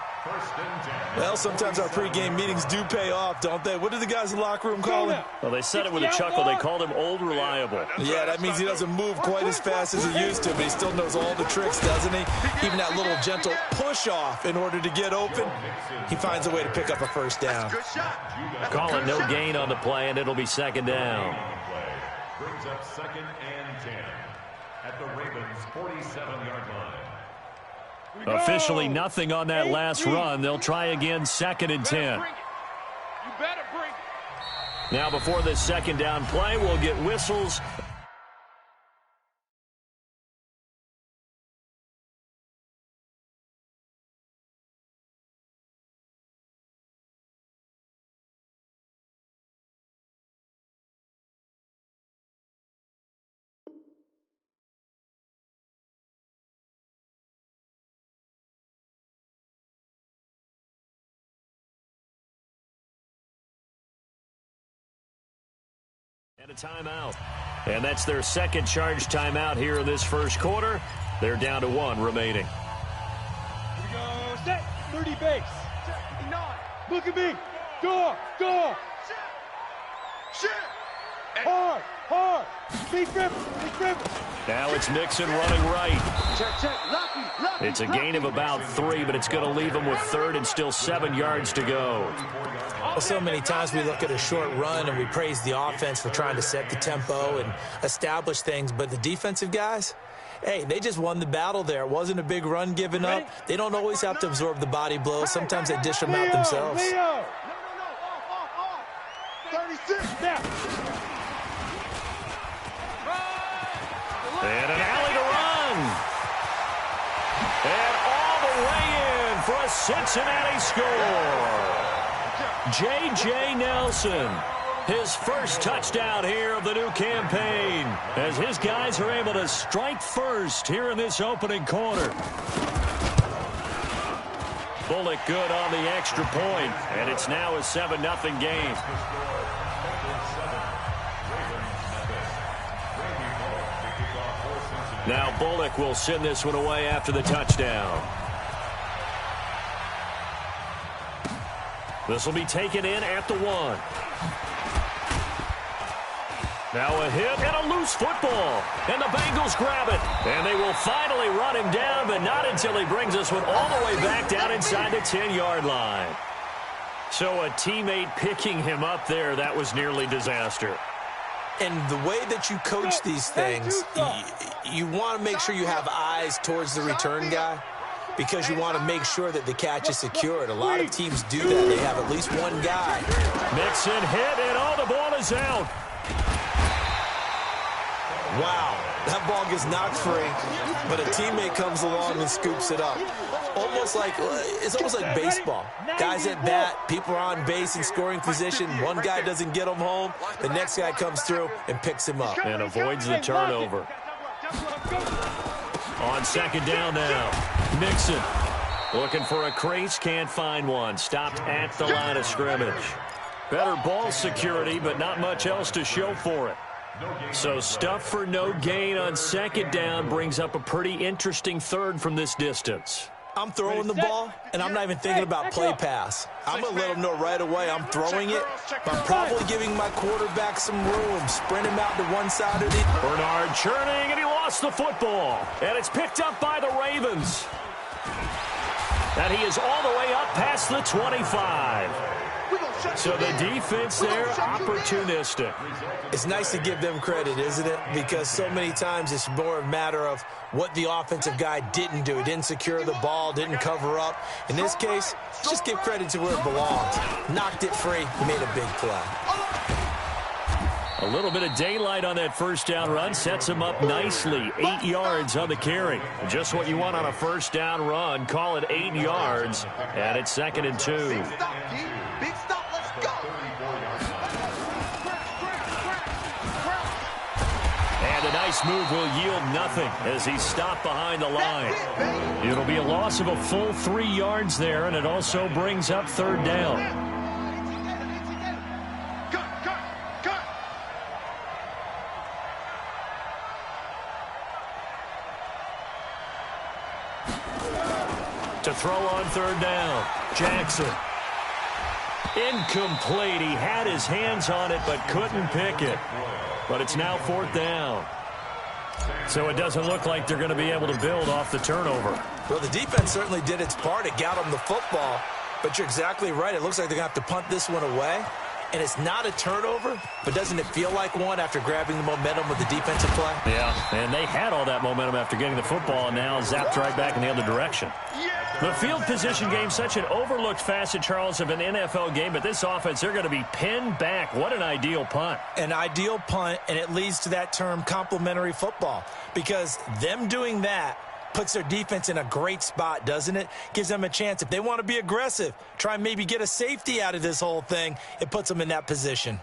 Speaker 7: Well, sometimes our pregame meetings do pay off, don't they? What do the guys in the locker room call him?
Speaker 3: Well, they said it with a chuckle. They called him Old Reliable.
Speaker 7: Yeah, that means he doesn't move quite as fast as he used to, but he still knows all the tricks, doesn't he? Even that little gentle push-off in order to get open, he finds a way to pick up a 1st down.
Speaker 3: Calling no gain on the play, and it'll be 2nd down.
Speaker 5: Brings up 2nd and 10 at the Ravens' 47-yard line.
Speaker 3: Officially nothing on that last run. They'll try again, 2nd and 10.
Speaker 8: You better bring it.
Speaker 3: Now before this 2nd down play, we'll get whistles. And a timeout. And that's their 2nd charge timeout here in this 1st quarter. They're down to 1 remaining.
Speaker 8: Here we go. Set. 30 base. 79. Look at me. Go.
Speaker 6: Shit.
Speaker 8: Hard. Big rip.
Speaker 3: Now it's Mixon running right.
Speaker 6: Check. Lucky.
Speaker 3: It's a gain of about 3, but it's going to leave him with 3rd and still 7 yards to go.
Speaker 7: Well, so many times we look at a short run and we praise the offense for trying to set the tempo and establish things, but the defensive guys, hey, they just won the battle there. It wasn't a big run given up. They don't always have to absorb the body blows. Sometimes they dish them out themselves.
Speaker 6: No. Off. 36.
Speaker 8: Now.
Speaker 3: And an alley to run. And all the way in for a Cincinnati score. J.J. Nelson, his 1st touchdown here of the new campaign, as his guys are able to strike first here in this opening quarter. Bullock good on the extra point, and it's now a 7-0 game. Now Bullock will send this one away after the touchdown. This will be taken in at the 1. Now a hit and a loose football. And the Bengals grab it. And they will finally run him down, but not until he brings this one all the way back down inside the 10-yard line. So a teammate picking him up there, that was nearly disaster.
Speaker 7: And the way that you coach these things, you want to make sure you have eyes towards the return guy, because you want to make sure that the catch is secured. A lot of teams do that. They have at least one guy.
Speaker 3: Mixon hit, and the ball is out.
Speaker 7: Wow, that ball gets knocked free, but a teammate comes along and scoops it up. almost like baseball. Guys at bat, people are on base in scoring position. One guy doesn't get him home. The next guy comes through and picks him up.
Speaker 3: And avoids the turnover. On second down now, Mixon looking for a crease, can't find one. Stopped at the line of scrimmage. Better ball security, but not much else to show for it. So stuff for no gain on second down brings up a pretty interesting third from this distance.
Speaker 7: I'm throwing the ball, and I'm not even thinking about play pass. I'm going to let them know right away I'm throwing it, but I'm probably giving my quarterback some room. Sprint him out to one side of the...
Speaker 3: Bernard churning, and he lost the football. And it's picked up by the Ravens. And he is all the way up past the 25. So the defense there, opportunistic.
Speaker 7: It's nice to give them credit, isn't it? Because so many times it's more a matter of what the offensive guy didn't do. He didn't secure the ball, didn't cover up. In this case, just give credit to where it belongs. Knocked it free, made a big play.
Speaker 3: A little bit of daylight on that first down run sets him up nicely. 8 yards on the carry. Just what you want on a first down run. Call it 8 yards, and it's 2nd and 2.
Speaker 6: Big stop, let's go.
Speaker 3: And a nice move will yield nothing as he's stopped behind the line. It'll be a loss of a full 3 yards there, and it also brings up 3rd down. To throw on 3rd down, Jackson. Incomplete. He had his hands on it but couldn't pick it. But it's now 4th down. So it doesn't look like they're going to be able to build off the turnover.
Speaker 7: Well, the defense certainly did its part. It got them the football. But you're exactly right. It looks like they're going to have to punt this one away. And it's not a turnover, but doesn't it feel like one after grabbing the momentum with the defensive play?
Speaker 3: Yeah, and they had all that momentum after getting the football and now zapped right back in the other direction. The field position game, such an overlooked facet, Charles, of an NFL game, but this offense, they're going to be pinned back. What an ideal punt.
Speaker 7: An ideal punt, and it leads to that term complementary football, because them doing that puts their defense in a great spot, doesn't it? Gives them a chance. If they want to be aggressive, try and maybe get a safety out of this whole thing, it puts them in that position.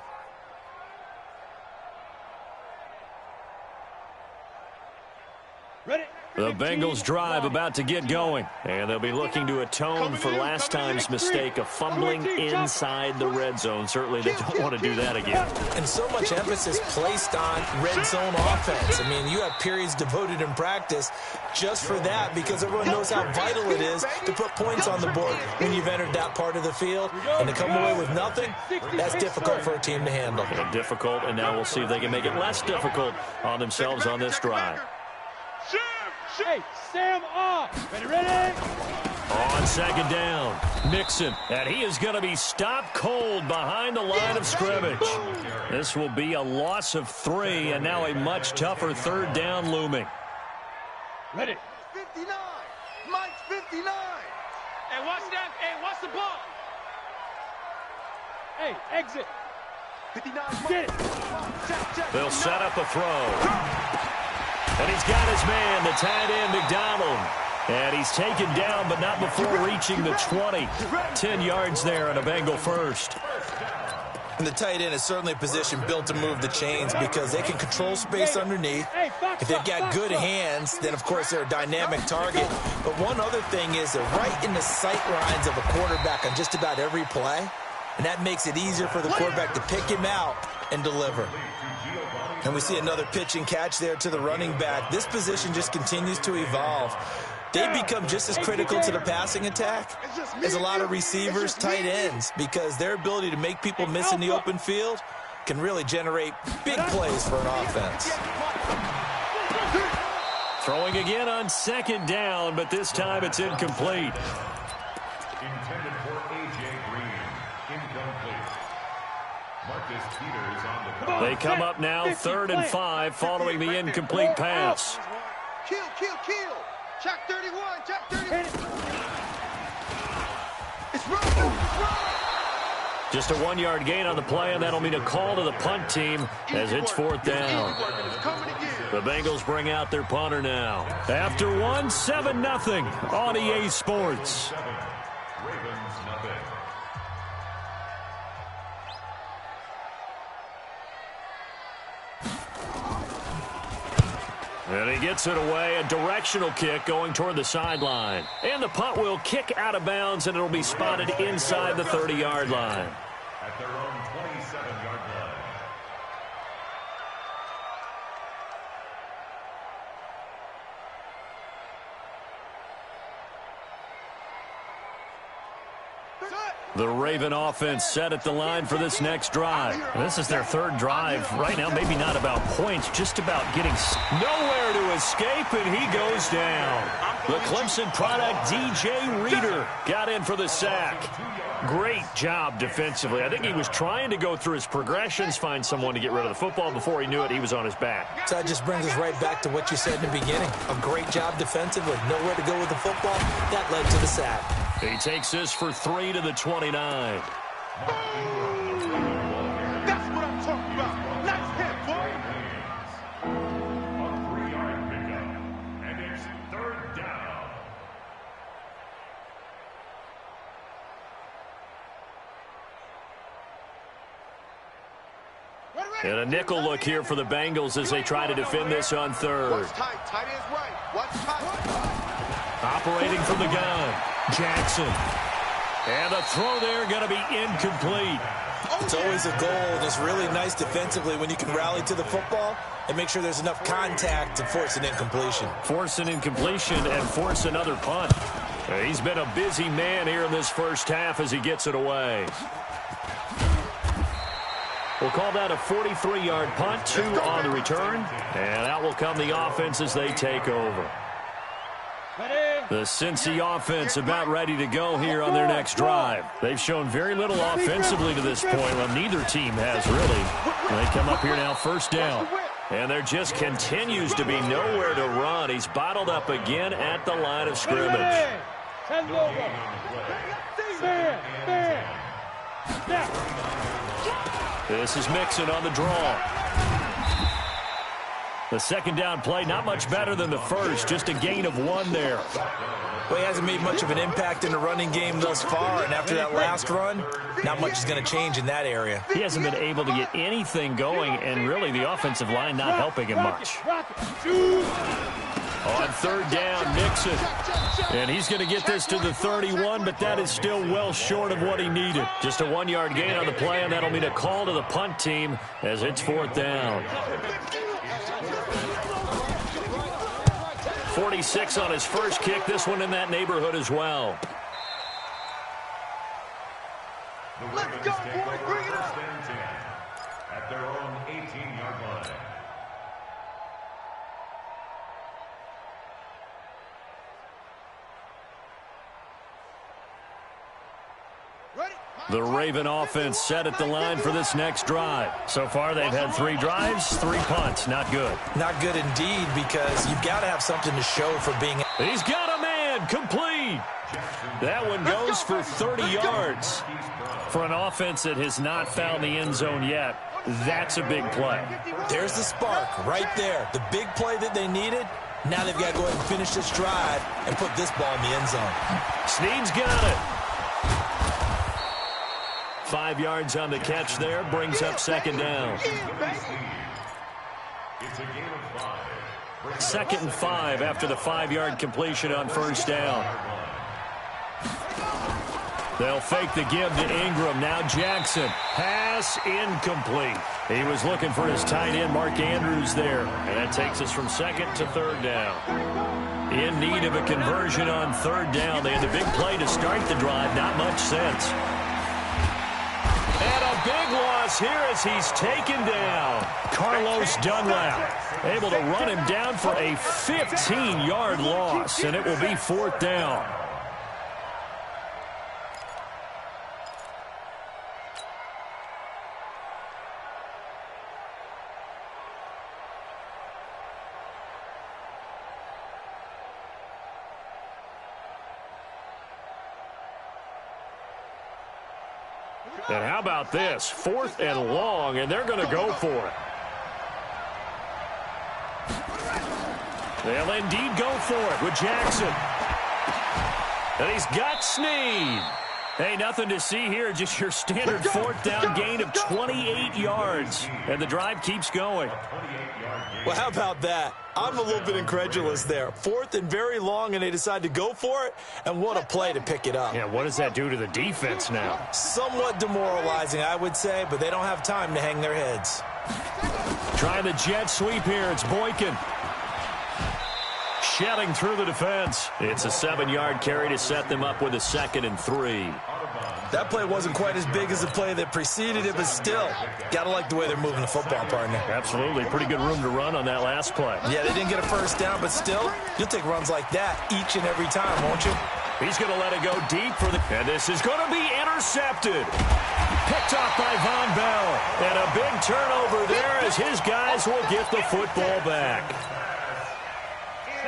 Speaker 8: Ready?
Speaker 3: The Bengals drive about to get going, and they'll be looking to atone for last time's mistake of fumbling inside the red zone. Certainly they don't want to do that again.
Speaker 7: And so much emphasis placed on red zone offense. I mean, you have periods devoted in practice just for that because everyone knows how vital it is to put points on the board when you've entered that part of the field. And to come away with nothing, that's difficult for a team to handle.
Speaker 3: And difficult, and now we'll see if they can make it less difficult on themselves on this drive.
Speaker 8: Hey, Sam off. Ready?
Speaker 3: On 2nd down, Mixon, and he is going to be stopped cold behind the line of scrimmage. This will be a loss of 3, and now a much tougher 3rd down looming.
Speaker 8: Ready?
Speaker 6: 59. Mike's 59.
Speaker 8: Hey, watch that. Hey, watch the ball. Hey, exit.
Speaker 6: 59.
Speaker 8: Get it.
Speaker 6: Check.
Speaker 3: They'll set up a throw. And he's got his man, the tight end, McDonald. And he's taken down, but not before reaching the 20. 10 yards there and a Bengal first.
Speaker 7: And the tight end is certainly a position built to move the chains because they can control space underneath. If they've got good hands, then, of course, they're a dynamic target. But one other thing is they're right in the sight lines of a quarterback on just about every play. And that makes it easier for the quarterback to pick him out and deliver. And we see another pitch and catch there to the running back. This position just continues to evolve. They become just as critical to the passing attack as a lot of receivers, tight ends, because their ability to make people miss in the open field can really generate big plays for an offense.
Speaker 3: Throwing again on 2nd down, but this time it's incomplete.
Speaker 5: Intended for A.J. Green. Incomplete. Marcus Peters on the cover.
Speaker 3: They come up now 3rd and 5 following the incomplete pass.
Speaker 6: Kill. Check 31. Check 31. It's wrong.
Speaker 3: Just a 1-yard gain on the play, and that'll mean a call to the punt team as it's 4th down.
Speaker 6: It's coming again.
Speaker 3: The Bengals bring out their punter now. After one, 7-0 on EA Sports.
Speaker 5: Ravens nothing.
Speaker 3: And he gets it away, a directional kick going toward the sideline. And the punt will kick out of bounds, and it'll be spotted inside the 30-yard line.
Speaker 5: At their own 27-yard line.
Speaker 3: The Raven offense set at the line for this next drive. This is their third drive. Right now, maybe not about points, just about getting nowhere to escape, and he goes down. The Clemson product, DJ Reader, got in for the sack. Great job defensively. I think he was trying to go through his progressions, find someone to get rid of the football. Before he knew it, he was on his back.
Speaker 7: So that just brings us right back to what you said in the beginning. A great job defensively. Nowhere to go with the football. That led to the sack.
Speaker 3: He takes this for 3 to the 29.
Speaker 6: That's what I'm talking about. Nice hit, boy.
Speaker 5: A 3-yard pickup, and it's third down.
Speaker 3: And a nickel look here for the Bengals as they try to defend this on third.
Speaker 6: What's tight? Tight is right. What's tight?
Speaker 3: Operating from the gun, Jackson. And the throw there going to be incomplete.
Speaker 7: It's always a goal, and it's really nice defensively when you can rally to the football and make sure there's enough contact to force an incompletion.
Speaker 3: Force an incompletion and force another punt. He's been a busy man here in this first half as he gets it away. We'll call that a 43-yard punt, 2 on the return. And out will come the offense as they take over. The Cincy offense about ready to go here on their next drive. They've shown very little offensively to this point. Well, neither team has really. They come up here now first down. And there just continues to be nowhere to run. He's bottled up again at the line of scrimmage. This is Mixon on the draw. The second down play, not much better than the first, just a gain of 1 there.
Speaker 7: Well, he hasn't made much of an impact in the running game thus far, and after that last run, not much is going to change in that area.
Speaker 3: He hasn't been able to get anything going, and really the offensive line not helping him much. On third down, Mixon. And he's going to get this to the 31, but that is still well short of what he needed. Just a 1-yard gain on the play, and that'll mean a call to the punt team as it's fourth down. 46 on his first kick. This one in that neighborhood as well.
Speaker 6: Let's go, boys. Bring it up.
Speaker 5: At their own 18-yard line.
Speaker 3: The Raven offense set at the line for this next drive. So far, they've had 3 drives, 3 punts. Not good.
Speaker 7: Not good indeed, because you've got to have something to show for being...
Speaker 3: He's got a man. Complete. That one goes for 30 yards. For an offense that has not found the end zone yet, that's a big play.
Speaker 7: There's the spark right there. The big play that they needed. Now they've got to go ahead and finish this drive and put this ball in the end zone.
Speaker 3: Snead's got it. 5 yards on the catch there, brings up second down.
Speaker 5: It's a gain of 5.
Speaker 3: Second and 5 after the 5-yard completion on first down. They'll fake the give to Ingram. Now Jackson. Pass incomplete. He was looking for his tight end, Mark Andrews, there. And that takes us from second to third down. In need of a conversion on third down. They had the big play to start the drive. Not much sense. And a big loss here as he's taken down. Carlos Dunlap able to run him down for a 15-yard loss, and it will be fourth down. And how about this? 4th and long, and they're going to go for it. They'll indeed go for it with Jackson. And he's got Snead. Hey, nothing to see here, just your standard fourth down gain of 28 yards. And the drive keeps going.
Speaker 7: Well, how about that? I'm a little bit incredulous there. Fourth and very long, and they decide to go for it, and what a play to pick it up.
Speaker 3: Yeah, what does that do to the defense now?
Speaker 7: Somewhat demoralizing, I would say, but they don't have time to hang their heads.
Speaker 3: Trying the jet sweep here. It's Boykin. Shedding through the defense. It's a 7-yard carry to set them up with a 2nd and 3.
Speaker 7: That play wasn't quite as big as the play that preceded it, but still, gotta like the way they're moving the football, partner.
Speaker 3: Absolutely. Pretty good room to run on that last play.
Speaker 7: Yeah, they didn't get a first down, but still, you'll take runs like that each and every time, won't you?
Speaker 3: He's going to let it go deep for the... And this is going to be intercepted. Picked off by Von Bell. And a big turnover there as his guys will get the football back.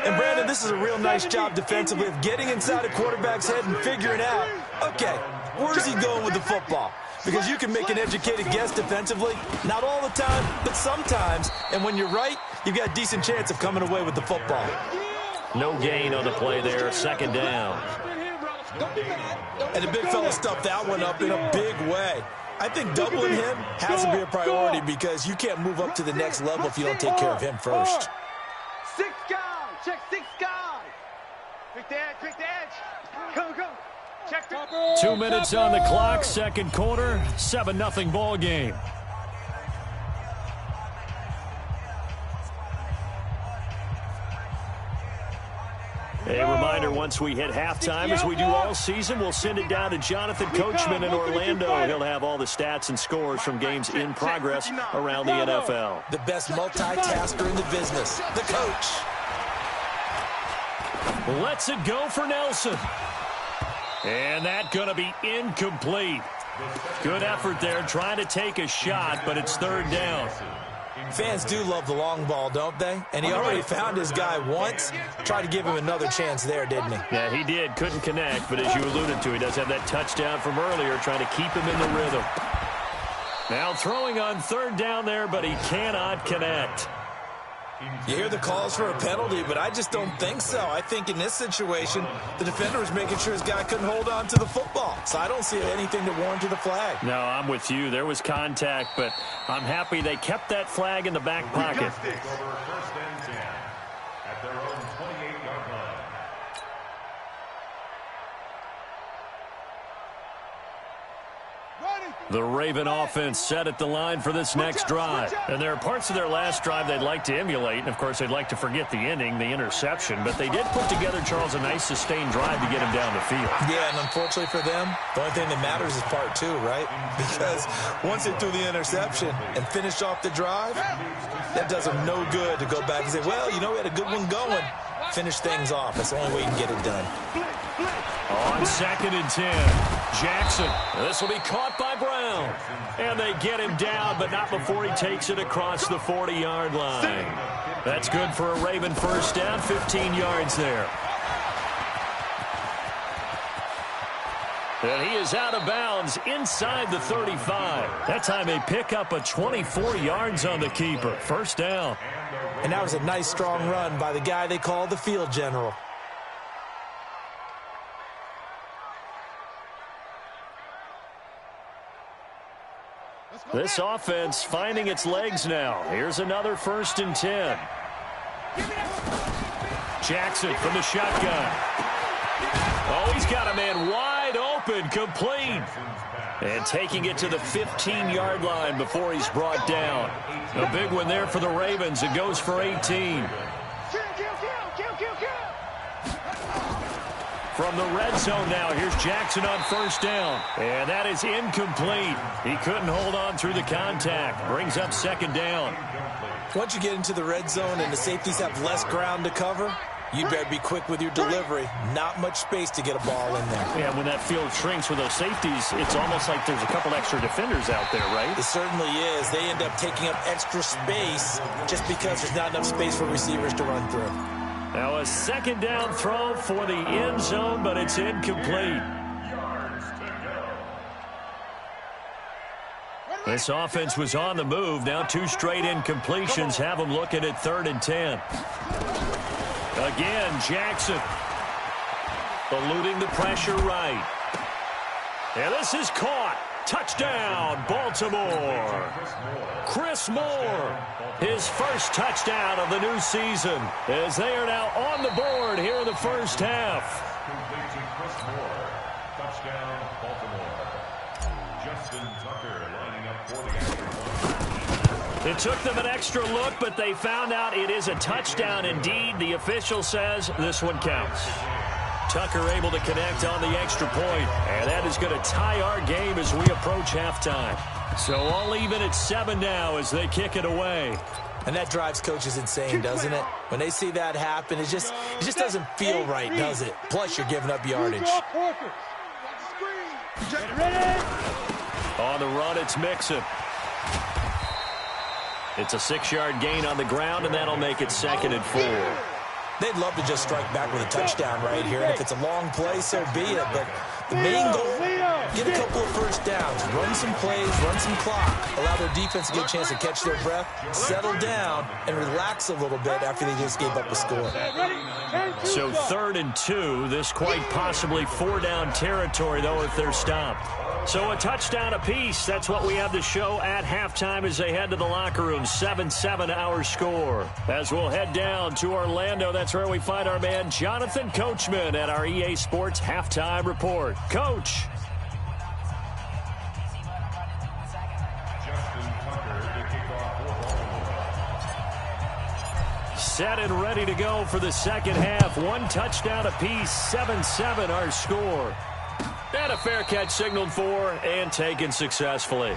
Speaker 7: And, Brandon, this is a real nice job defensively of getting inside a quarterback's head and figuring out, okay, where's he going with the football? Because you can make an educated guess defensively, not all the time, but sometimes. And when you're right, you've got a decent chance of coming away with the football.
Speaker 3: No gain on the play there, 2nd down.
Speaker 7: And the big fella stuffed that one up in a big way. I think doubling him has to be a priority because you can't move up to the next level if you don't take care of him first.
Speaker 6: 6 guys. Check 6 guys. Quick the edge. Go. Check
Speaker 3: 2 minutes on the clock, 2nd quarter, 7-0 ball game. A reminder, once we hit halftime, as we do all season, we'll send it down to Jonathan Coachman in Orlando. He'll have all the stats and scores from games in progress around the NFL.
Speaker 7: The best multitasker in the business, the coach.
Speaker 3: Lets it go for Nelson. And that's going to be incomplete. Good effort there, trying to take a shot, but it's 3rd down.
Speaker 7: Fans do love the long ball, don't they? And he already found his guy once. Tried to give him another chance there, didn't he?
Speaker 3: Yeah, he did. Couldn't connect, but as you alluded to, he does have that touchdown from earlier, trying to keep him in the rhythm. Now throwing on 3rd down there, but he cannot connect.
Speaker 7: You hear the calls for a penalty, but I just don't think so. I think in this situation, the defender was making sure his guy couldn't hold on to the football. So I don't see anything to warrant the flag.
Speaker 3: No, I'm with you. There was contact, but I'm happy they kept that flag in the back pocket.
Speaker 5: Over 1st and 10 at their own 28-yard line.
Speaker 3: The Raven offense set at the line for this next drive. And there are parts of their last drive they'd like to emulate. And, of course, they'd like to forget the inning, the interception. But they did put together, Charles, a nice sustained drive to get him down the field.
Speaker 7: Yeah, and unfortunately for them, the only thing that matters is part 2, right? Because once they threw the interception and finished off the drive, that does them no good to go back and say, well, you know, we had a good one going. Finish things off. That's the only way you can get it done.
Speaker 3: On 2nd and 10, Jackson. This will be caught by Brown. And they get him down, but not before he takes it across the 40-yard line. That's good for a Raven first down, 15 yards there. And he is out of bounds inside the 35. That time they pick up a 24 yards on the keeper. First down.
Speaker 7: And that was a nice, strong run by the guy they call the field general.
Speaker 3: This offense finding its legs now. Here's another 1st and 10. Jackson from the shotgun. Oh, he's got a man wide open, complete. And taking it to the 15-yard line before he's brought down. A big one there for the Ravens. It goes for 18. From the red zone now, here's Jackson on 1st down. And that is incomplete. He couldn't hold on through the contact. Brings up 2nd down.
Speaker 7: Once you get into the red zone and the safeties have less ground to cover, you'd better be quick with your delivery. Not much space to get a ball in there.
Speaker 3: Yeah, when that field shrinks with those safeties, it's almost like there's a couple extra defenders out there, right?
Speaker 7: It certainly is. They end up taking up extra space just because there's not enough space for receivers to run through.
Speaker 3: Now a 2nd down throw for the end zone, but it's incomplete. This offense was on the move. Now 2 straight incompletions have them looking at 3rd and 10. Again, Jackson. Eluding the pressure right. And this is caught. Touchdown, Baltimore. Chris Moore, his first touchdown of the new season, as they are now on the board here in the first half.
Speaker 5: Complete to Chris Moore. Touchdown, Baltimore. Justin Tucker lining up for the extra point.
Speaker 3: It took them an extra look, but they found out it is a touchdown indeed. The official says this one counts. Tucker able to connect on the extra point, and that is going to tie our game as we approach halftime. So all even at 7 now as they kick it away.
Speaker 7: And that drives coaches insane, doesn't it? When they see that happen, it just doesn't feel right, does it? Plus, you're giving up yardage.
Speaker 3: On the run, it's Mixon. It's a 6-yard gain on the ground, and that'll make it 2nd and 4.
Speaker 7: They'd love to just strike back with a touchdown right here. And if it's a long play, so be it. But the main goal, get a couple of first downs, run some plays, run some clock, allow their defense to get a chance to catch their breath, settle down, and relax a little bit after they just gave up a score.
Speaker 3: So 3rd and 2, this quite possibly 4-down territory, though, if they're stopped. So a touchdown apiece. That's what we have to show at halftime as they head to the locker room. 7-7 our score. As we'll head down to Orlando, that's where we find our man Jonathan Coachman at our EA Sports Halftime Report. Coach.
Speaker 5: Justin Tucker to kick off for Baltimore.
Speaker 3: Set and ready to go for the second half. 1 touchdown apiece. 7-7 our score. And a fair catch signaled for and taken successfully.